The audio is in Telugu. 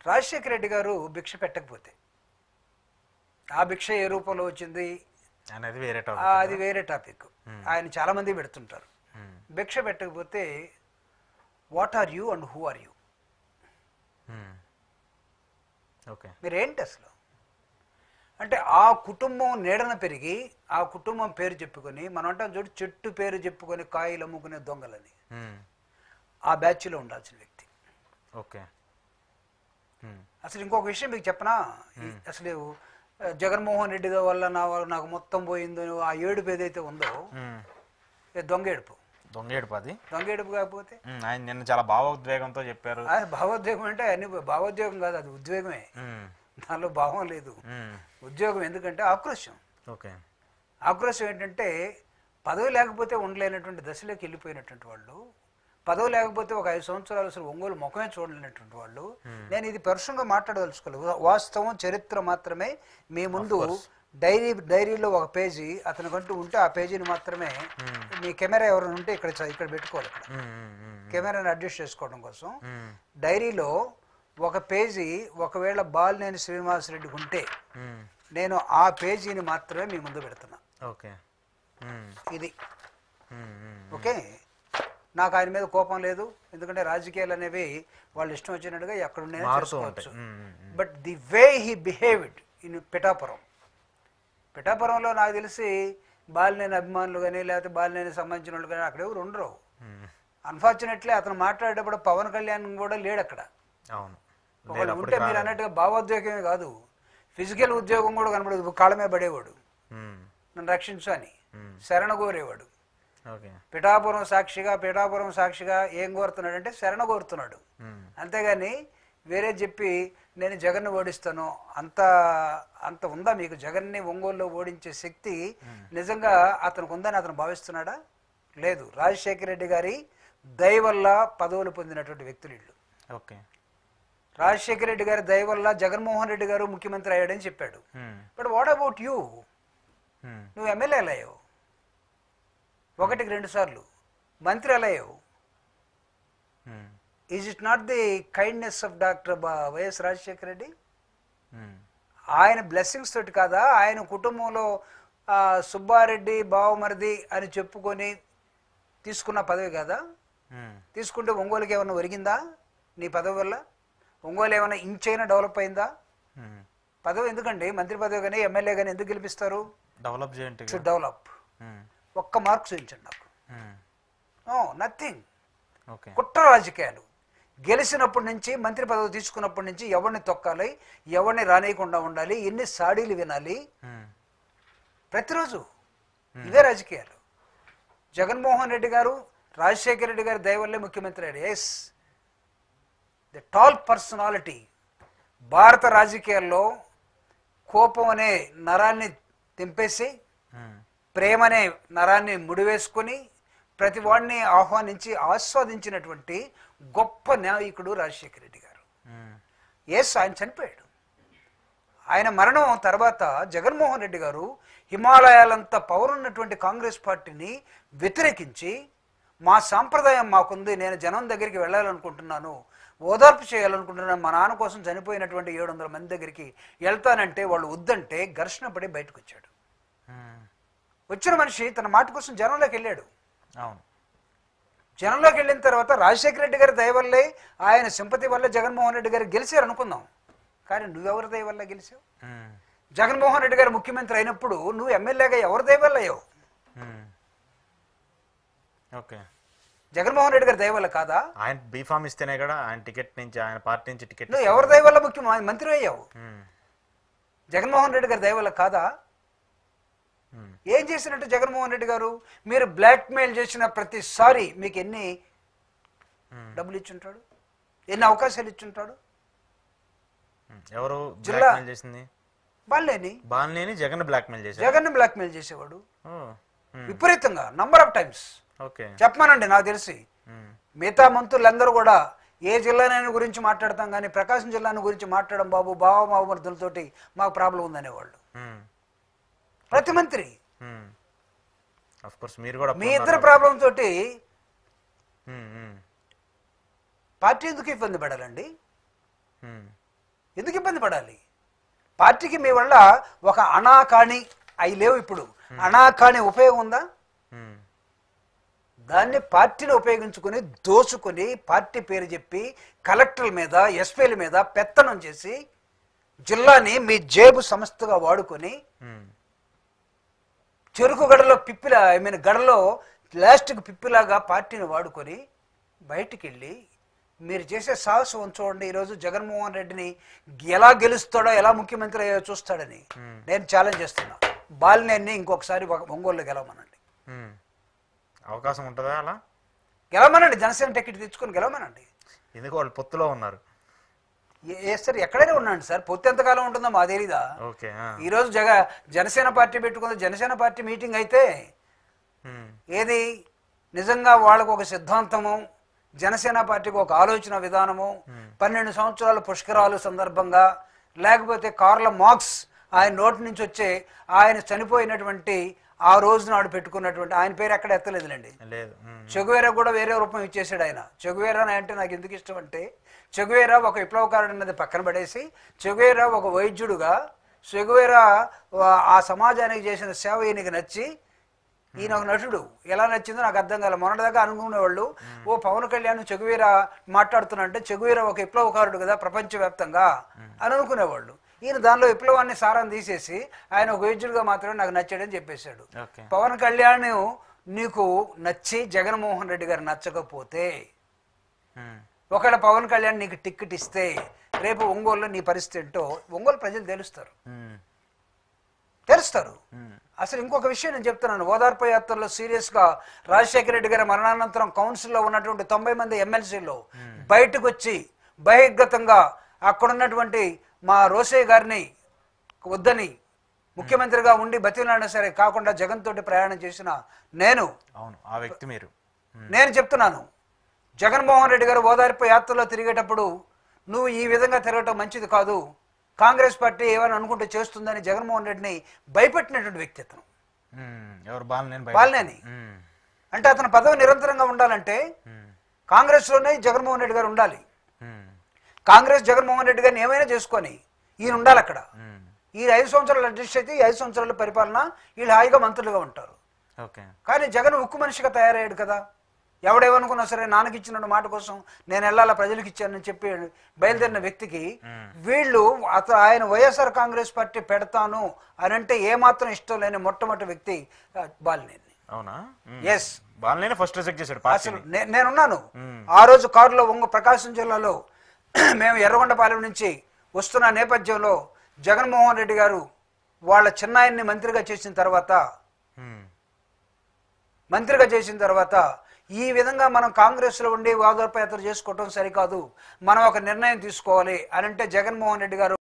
రాజశేఖర రెడ్డి గారు భిక్ష పెట్టకపోతే ఆ భిక్ష ఏ రూపంలో వచ్చింది అనేది వేరే టాపిక్. అది వేరే టాపిక్. ఆయన చాలా మంది పెడుతుంటారు. భిక్ష పెట్టకపోతే what are you and who are you? Okay, మీరేంటి అసలు? అంటే ఆ కుటుంబం నీడన పెరిగి ఆ కుటుంబం పేరు చెప్పుకొని, మనం అంటాం చూడు చెట్టు పేరు చెప్పుకొని కాయలు అమ్ముకునే దొంగలని, ఆ బ్యాచ్లో ఉండాల్సిన వ్యక్తి. ఓకే. అసలు ఇంకొక విషయం మీకు చెప్పనా, అసలు జగన్మోహన్ రెడ్డి వల్ల నాకు మొత్తం పోయిందో ఆ ఏడుపు ఏదైతే ఉందో దొంగ ఏడుపు. దొంగ ఏడుపు అది దొంగ ఏడుపు కాకపోతే ఆయన నిన్న చాలా భావోద్వేగంతో చెప్పారు. భావోద్వేగం అంటే అన్ని భావోద్వేగం కాదు, అది ఉద్వేగమే. దానిలో భావం లేదు. ఉద్యోగం ఎందుకంటే ఆక్రోశం. ఓకే. ఆక్రోశం ఏంటంటే పదవి లేకపోతే ఉండలేనటువంటి దశలోకి వెళ్ళిపోయినటువంటి వాళ్ళు, పదవి లేకపోతే ఒక 5 సంవత్సరాలు అసలు ఒంగోలు ముఖమే చూడలేనటువంటి వాళ్ళు. నేను ఇది పరుషంగా మాట్లాడదలుచుకోలేదు, వాస్తవం చరిత్ర మాత్రమే మీ ముందు. డైరీలో ఒక పేజీ అతనికంటూ ఉంటే ఆ పేజీని మాత్రమే మీ కెమెరా ఎవరైనా ఉంటే ఇక్కడ పెట్టుకోవాలి. ఇక్కడ కెమెరాని అడ్జస్ట్ చేసుకోవడం కోసం డైరీలో ఒక పేజీ ఒకవేళ బాలినేని శ్రీనివాసరెడ్డికి ఉంటే నేను ఆ పేజీని మాత్రమే మీ ముందు పెడుతున్నా. ఓకే. ఇది ఓకే. నాకు ఆయన మీద కోపం లేదు, ఎందుకంటే రాజకీయాలు అనేవి వాళ్ళు ఇష్టం వచ్చినట్టుగా ఎక్కడ చేసుకోవచ్చు. But the way he behaved in పిఠాపురంలో నాకు తెలిసి బాలినేని అభిమానులు కానీ లేకపోతే బాలినేని సంబంధించిన వాళ్ళు కానీ అక్కడ ఎవరు ఉండరు. అన్ఫార్చునేట్లీ అతను మాట్లాడేటప్పుడు పవన్ కళ్యాణ్ కూడా లేడు అక్కడ. ఒకళ్ళు ఉంటే మీరు అన్నట్టుగా భావోద్వేగమే కాదు, ఫిజికల్ ఉద్యోగం కూడా కనబడదు. కాళ్ళమే పడేవాడు, నన్ను రక్షించు అని శరణ కోరేవాడు. పిఠాపురం సాక్షిగా ఏం కోరుతున్నాడు అంటే శరణ కోరుతున్నాడు, అంతేగాని వేరే చెప్పి నేను జగన్ని ఓడిస్తాను అంత ఉందా మీకు? జగన్ని ఒంగోలులో ఓడించే శక్తి నిజంగా అతనికి ఉందని అతను భావిస్తున్నాడా? లేదు. రాజశేఖర రెడ్డి గారి దయ వల్ల పదవులు పొందినటువంటి వ్యక్తులు వీళ్ళు. ఓకే. రాజశేఖర రెడ్డి గారి దయ వల్ల జగన్మోహన్ రెడ్డి గారు ముఖ్యమంత్రి అయ్యాడని చెప్పాడు. But what about you? నువ్వు ఎమ్మెల్యే ఎలా అయ్యావు? 1-2 సార్లు మంత్రి ఎలా అయ్యావు? Is it not the kindness of doctor YS Rajasekhara Reddy? ఆయన బ్లెస్సింగ్స్ తోటి కాదా? ఆయన కుటుంబంలో సుబ్బారెడ్డి బావమరిది అని చెప్పుకొని తీసుకున్న పదవి కాదా? తీసుకుంటే ఒంగోలుకి ఏమన్నా ఒరిగిందా నీ పదవి వల్ల? ఒంగోలు ఏమైనా ఇంచైనా డెవలప్ అయిందా? పదవి ఎందుకండి, మంత్రి పదవి కానీ ఎమ్మెల్యే కానీ ఎందుకు గెలిపిస్తారు? డెవలప్. ఒక్క మార్క్స్ చూపించండి నాకు. నథింగ్. కుట్ర రాజకీయాలు. గెలిచినప్పటి నుంచి మంత్రి పదవి తీసుకున్నప్పటి నుంచి ఎవరిని తొక్కాలి, ఎవరిని రానియకుండా ఉండాలి, ఎన్ని సాడీలు వినాలి ప్రతిరోజు, ఇవే రాజకీయాలు. జగన్మోహన్ రెడ్డి గారు రాజశేఖర రెడ్డి గారి దయ వల్లే ముఖ్యమంత్రి అయ్యాడు. Yes, the tall personality. భారత రాజకీయాల్లో కోపం అనే నరాన్ని తెంపేసి ప్రేమ అనే నరాన్ని ముడివేసుకొని ప్రతి వాడిని ఆహ్వానించి ఆస్వాదించినటువంటి గొప్ప నాయకుడు రాజశేఖర రెడ్డి గారు. ఎస్, ఆయన చనిపోయాడు. ఆయన మరణం తర్వాత జగన్మోహన్ రెడ్డి గారు హిమాలయాలంతా పవర్ ఉన్నటువంటి కాంగ్రెస్ పార్టీని వ్యతిరేకించి మా సాంప్రదాయం మాకుంది, నేను జనం దగ్గరికి వెళ్ళాలనుకుంటున్నాను, ఓదార్పు చేయాలనుకుంటున్నాను, మా నాన్న కోసం చనిపోయినటువంటి 700 మంది దగ్గరికి వెళ్తానంటే వాళ్ళు వద్దంటే ఘర్షణ పడి బయటకు వచ్చాడు. వచ్చిన మనిషి తన మాట కోసం జనంలోకి వెళ్ళాడు. జనంలోకి వెళ్ళిన తర్వాత రాజశేఖర రెడ్డి గారి దయ వల్లే, ఆయన సింపతి వల్ల జగన్మోహన్ రెడ్డి గారు గెలిచారు అనుకుందాం. కానీ నువ్వెవరి దయ వల్ల గెలిచావు? జగన్మోహన్ రెడ్డి గారు ముఖ్యమంత్రి అయినప్పుడు నువ్వు ఎమ్మెల్యేగా ఎవరి దయ వల్ల అయ్యావు? జగన్మోహన్ రెడ్డి గారి దయ వల్ల కాదా? ఆయన బీఫామ్ ఇస్తేనే కదా ఆయన టికెట్ నుంచి, ఆయన పార్టీ నుంచి టికెట్. నువ్వు ఎవరి దయ వల్ల మంత్రి అయ్యావు? జగన్మోహన్ రెడ్డి గారి దయ వల్ల కాదా? ఏం చేసినట్టు జగన్మోహన్ రెడ్డి గారు? మీరు బ్లాక్ మెయిల్ చేసిన ప్రతిసారి మీకు ఎన్ని డబ్బులు ఇచ్చుంటాడు, ఎన్ని అవకాశాలు ఇచ్చుంటాడు? ఎవరు జిల్లా చేసింది? బాలినేని జగన్ బ్లాక్మెయిల్ చేశాడు. జగన్ బ్లాక్మెయిల్ చేసేవాడు విపరీతంగా, నంబర్ ఆఫ్ టైమ్స్. చెప్పమానండి, నాకు తెలిసి మిగతా మంత్రులందరూ కూడా ఏ జిల్లానైనా గురించి మాట్లాడతాం కానీ ప్రకాశం జిల్లాని గురించి మాట్లాడడం బాబు బావమరుదులతోటి మాకు ప్రాబ్లం ఉందనేవాళ్ళు ప్రతి మంత్రి. మీ ఇద్దరు ప్రాబ్లం తోటి పార్టీ ఎందుకు ఇబ్బంది పడాలండి? ఎందుకు ఇబ్బంది పడాలి? పార్టీకి మీ వల్ల ఒక అనాకాని అవి లేవు. ఇప్పుడు అనాకాని ఉపయోగం ఉందా? దాన్ని పార్టీని ఉపయోగించుకొని దోచుకొని పార్టీ పేరు చెప్పి కలెక్టర్ల మీద ఎస్పీల మీద పెత్తనం చేసి జిల్లాని మీ జేబు సంస్థగా వాడుకొని చెరుకు గడలో పిప్పిలా గడలో ప్లాస్టిక్ పిప్పిలాగా పార్టీని వాడుకొని బయటికి వెళ్ళి మీరు చేసే సాహసం చూడండి. ఈరోజు జగన్మోహన్ రెడ్డిని ఎలా గెలుస్తాడో, ఎలా ముఖ్యమంత్రి అయ్యో చూస్తాడని నేను ఛాలెంజ్ చేస్తున్నా. బాలినేని ఇంకొకసారి ఒంగోలులో గెలవమనండి. అవకాశం ఉంటుందా? అలా గెలవమనండి, జనసేన టికెట్ తెచ్చుకొని గెలవమనండి. ఎందుకు వాళ్ళు పొత్తులో ఉన్నారు? సార్ ఎక్కడైనా ఉన్నాండి సార్, పొత్తు ఎంతకాలం ఉంటుందో మా తెలీదా? ఈరోజు జనసేన పార్టీ పెట్టుకుంది, జనసేన పార్టీ మీటింగ్ అయితే ఏది నిజంగా వాళ్ళకు ఒక సిద్ధాంతము, జనసేన పార్టీకి ఒక ఆలోచన విధానము, 12 సంవత్సరాల పుష్కరాలు సందర్భంగా, లేకపోతే కార్ల మార్క్స్ ఆయన నోటి నుంచి వచ్చే ఆయన చనిపోయినటువంటి ఆ రోజు నాడు పెట్టుకున్నటువంటి, ఆయన పేరు ఎక్కడ ఎత్తలేదులేండి. చెగువేరా కూడా వేరే రూపం ఇచ్చేసాడు ఆయన. చెగువేరా అంటే నాకు ఎందుకు ఇష్టం అంటే, చెగువేరా ఒక విప్లవకారుడు అన్నది పక్కన పడేసి, చెగువేరా ఒక వైద్యుడుగా, చెగువేరా ఆ సమాజానికి చేసిన సేవ ఈయనకి నచ్చి, ఈయన ఒక నటుడు ఎలా నచ్చిందో నాకు అర్థం కాలే. మొన్నటిదాకా అనుకునేవాళ్ళు ఓ పవన్ కళ్యాణ్ చెగువేరా మాట్లాడుతున్నంటే చెగువేరా ఒక విప్లవకారుడు కదా ప్రపంచవ్యాప్తంగా అని అనుకునేవాళ్ళు. ఈయన దానిలో విప్లవాన్ని సారాన్ని తీసేసి ఆయన ఒక వైద్యుడిగా మాత్రమే నాకు నచ్చాడని చెప్పేశాడు. పవన్ కళ్యాణ్ నీకు నచ్చి జగన్మోహన్ రెడ్డి గారు నచ్చకపోతే, ఒకవేళ పవన్ కళ్యాణ్ నీకు టికెట్ ఇస్తే రేపు ఒంగోలులో నీ పరిస్థితి ఏంటో ఒంగోలు ప్రజలు తెలుస్తారు. అసలు ఇంకొక విషయం నేను చెప్తున్నాను. ఓదార్పు యాత్రలో సీరియస్గా రాజశేఖర రెడ్డి గారి మరణానంతరం కౌన్సిల్లో ఉన్నటువంటి 90 మంది ఎమ్మెల్సీలు బయటకు వచ్చి బహిర్గతంగా అక్కడున్నటువంటి మా రోసయ్య గారిని వద్దని ముఖ్యమంత్రిగా ఉండి బతిలాడినా సరే కాకుండా జగన్ తోటి ప్రయాణం చేసిన నేను చెప్తున్నాను, జగన్మోహన్ రెడ్డి గారు ఓదార్పు యాత్రలో తిరిగేటప్పుడు నువ్వు ఈ విధంగా తిరగటం మంచిది కాదు, కాంగ్రెస్ పార్టీ ఏమని అనుకుంటే చేస్తుందని జగన్మోహన్ రెడ్డిని భయపెట్టినటువంటి వ్యక్తి అతను. బాలినేని అంటే అతని పదవి నిరంతరంగా ఉండాలంటే కాంగ్రెస్ లోనే జగన్మోహన్ రెడ్డి గారు ఉండాలి. కాంగ్రెస్ జగన్మోహన్ రెడ్డి గారిని ఏమైనా చేసుకొని ఈయన ఉండాలి అక్కడ. ఈ 5 సంవత్సరాలు అడ్జస్ట్ అయితే ఈ 5 సంవత్సరాల పరిపాలన వీళ్ళు హాయిగా మంత్రులుగా ఉంటారు. కానీ జగన్ ఉక్కు మనిషిగా తయారయ్యాడు కదా. ఎవడేమనుకున్నా సరే నాన్నకి ఇచ్చిన మాట కోసం నేను వెళ్ళాలా ప్రజలకు ఇచ్చానని చెప్పి బయలుదేరిన వ్యక్తికి వీళ్ళు ఆయన వైఎస్ఆర్ కాంగ్రెస్ పార్టీ పెడతాను అని అంటే ఏమాత్రం ఇష్టం లేని మొట్టమొదటి వ్యక్తి బాలినేని. ఎస్, అసలు నేనున్నాను ఆ రోజు కారులో ప్రకాశం జిల్లాలో మేము ఎర్రగొండపాలెం నుంచి వస్తున్న నేపథ్యంలో జగన్మోహన్ రెడ్డి గారు వాళ్ళ చిన్నాయన్ని మంత్రిగా చేసిన తర్వాత ఈ విధంగా మనం కాంగ్రెస్లో ఉండి ఓదార్పు యాత్ర చేసుకోవటం సరికాదు, మనం ఒక నిర్ణయం తీసుకోవాలి అని అంటే జగన్మోహన్ రెడ్డి గారు